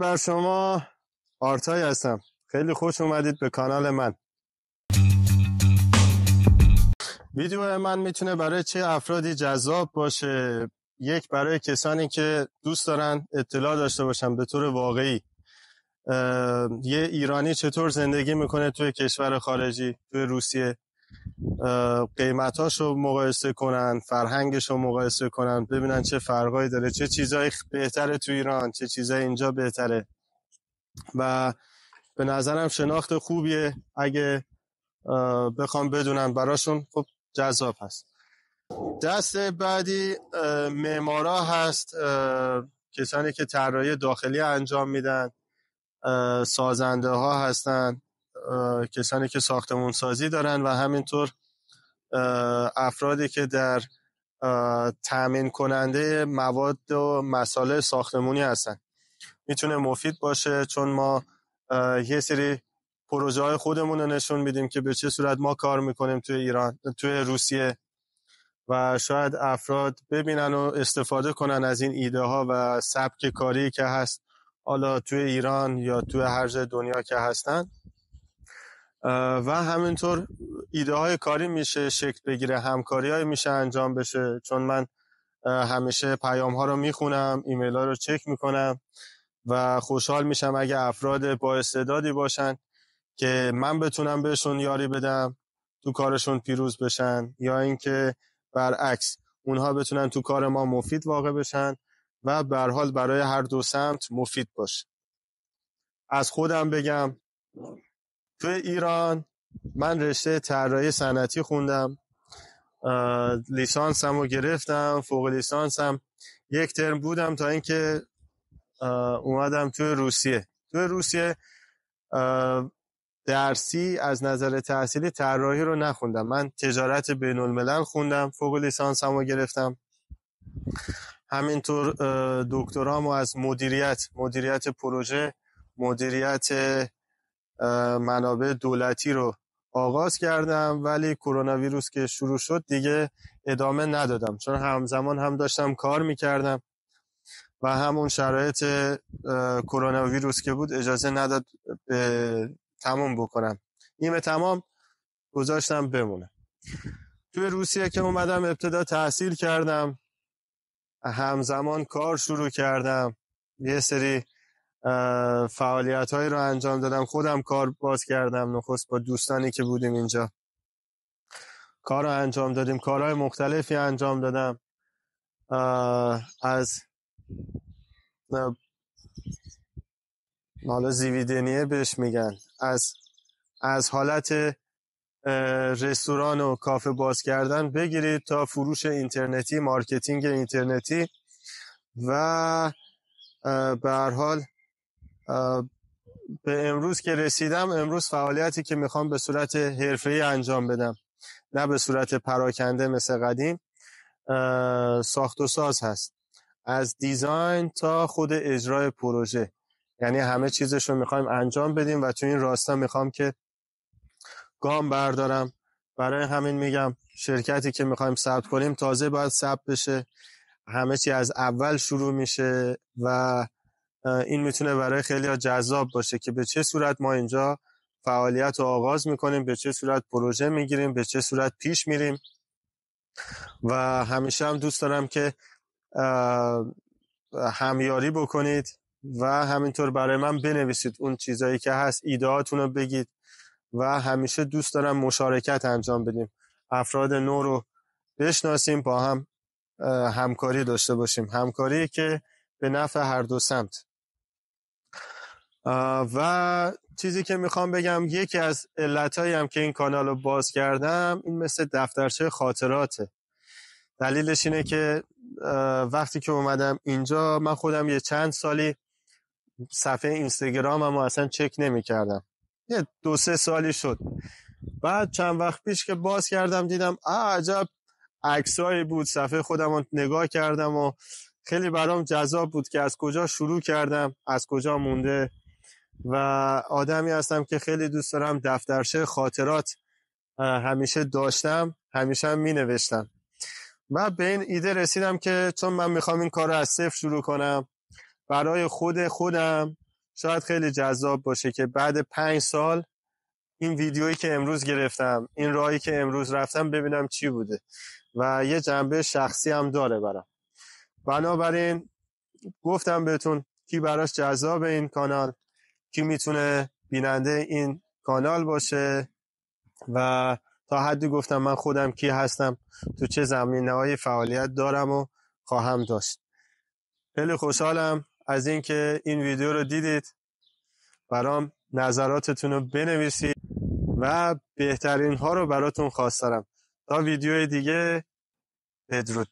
بر شما. آرتای هستم. خیلی خوش اومدید به کانال من. ویدیو من میتونه برای چه افرادی جذاب باشه؟ یک، برای کسانی که دوست دارن اطلاع داشته باشن به طور واقعی یه ایرانی چطور زندگی میکنه توی کشور خارجی، توی روسیه، قیمتاشو مقایسه کنن، فرهنگشو مقایسه کنن، ببینن چه فرقایی داره، چه چیزایی بهتره تو ایران، چه چیزایی اینجا بهتره. و به نظرم شناخت خوبیه. اگه بخوام بدونن براشون خب جذاب هست. دست بعدی معمارا هست، کسانی که طراحی داخلی انجام میدن، سازنده ها هستن، کسانی که ساختمون سازی دارن و همینطور افرادی که در تامین کننده مواد و مسائل ساختمونی هستن. میتونه مفید باشه چون ما یه سری پروژه های خودمون رو نشون میدیم که به چه صورت ما کار میکنیم توی ایران، توی روسیه، و شاید افراد ببینن و استفاده کنن از این ایده ها و سبک کاری که هست، حالا توی ایران یا توی هر جای دنیا که هستن. و همینطور ایده های کاری میشه شکل بگیره، همکاری های میشه انجام بشه. چون من همیشه پیام ها رو میخونم، ایمیل ها رو چک میکنم و خوشحال میشم اگه افراد با استعدادی باشن که من بتونم بهشون یاری بدم تو کارشون پیروز بشن، یا اینکه برعکس اونها بتونن تو کار ما مفید واقع بشن و به هر حال برای هر دو سمت مفید باشه. از خودم بگم تو ایران من رشته طراحی صنعتی خوندم، لیسانسم رو گرفتم، فوق لیسانسم یک ترم بودم تا اینکه اومدم توی روسیه. توی روسیه درسی از نظر تحصیلی طراحی رو نخوندم، من تجارت بین الملل خوندم، فوق لیسانسم رو گرفتم. همینطور دکترامو از مدیریت پروژه، مدیریت منابع دولتی رو آغاز کردم، ولی کرونا ویروس که شروع شد دیگه ادامه ندادم، چون همزمان هم داشتم کار میکردم و همون شرایط کرونا ویروس که بود اجازه نداد تموم بکنم، نیمه تمام گذاشتم بمونه. توی روسیه که اومدم ابتدا تحصیل کردم، همزمان کار شروع کردم، یه سری فعالیت هایی رو انجام دادم، خودم کار باز کردم، نخست با دوستانی که بودیم اینجا کار رو انجام دادیم، کارهای مختلفی انجام دادم، از حالا زیویدنیه بهش میگن، از حالت رستوران و کافه باز کردن بگیرید تا فروش اینترنتی، مارکتینگ اینترنتی، و به هر حال به امروز که رسیدم. امروز فعالیتی که میخوام به صورت حرفه‌ای انجام بدم، نه به صورت پراکنده مثل قدیم، ساخت و ساز هست، از دیزاین تا خود اجرای پروژه، یعنی همه چیزش رو میخوایم انجام بدیم و تو این راستا میخوام که گام بردارم. برای همین میگم شرکتی که میخوایم ثبت کنیم تازه باید ثبت بشه، همه چی از اول شروع میشه و این میتونه برای خیلی جذاب باشه که به چه صورت ما اینجا فعالیت رو آغاز میکنیم، به چه صورت پروژه میگیریم، به چه صورت پیش میریم. و همیشه هم دوست دارم که همیاری بکنید و همینطور برای من بنویسید اون چیزایی که هست، ایدهاتون رو بگید و همیشه دوست دارم مشارکت انجام بدیم، افراد نو رو بشناسیم، با هم همکاری داشته باشیم، همکاری که به نفع هر دو سمت. و چیزی که میخوام بگم، یکی از علتایی هم که این کانال رو باز کردم این مثل دفترچه خاطراته. دلیلش اینه که وقتی که اومدم اینجا من خودم یه چند سالی صفحه اینستاگرامم اصلا چک نمی کردم، یه 2-3 سالی شد. بعد چند وقت پیش که باز کردم دیدم عجب عکسایی بود، صفحه خودم رو نگاه کردم و خیلی برام جذاب بود که از کجا شروع کردم، از کجا مونده. و آدمی هستم که خیلی دوست دارم دفترچه خاطرات همیشه داشتم، همیشه هم می نوشتم و به این ایده رسیدم که چون من میخوام این کار رو از صفر شروع کنم، برای خودم شاید خیلی جذاب باشه که بعد 5 سال این ویدیویی که امروز گرفتم، این راهی که امروز رفتم ببینم چی بوده و یه جنبه شخصی هم داره برام. بنابراین گفتم بهتون کی براش جذاب این کانال، کی میتونه بیننده این کانال باشه و تا حدی گفتم من خودم کی هستم، تو چه زمینه‌های فعالیت دارم و خواهم داشت. خیلی خوشحالم از اینکه این ویدیو رو دیدید. برام نظراتتون رو بنویسید و بهترین ها رو براتون خواستم. تا ویدیو دیگه، بدرود.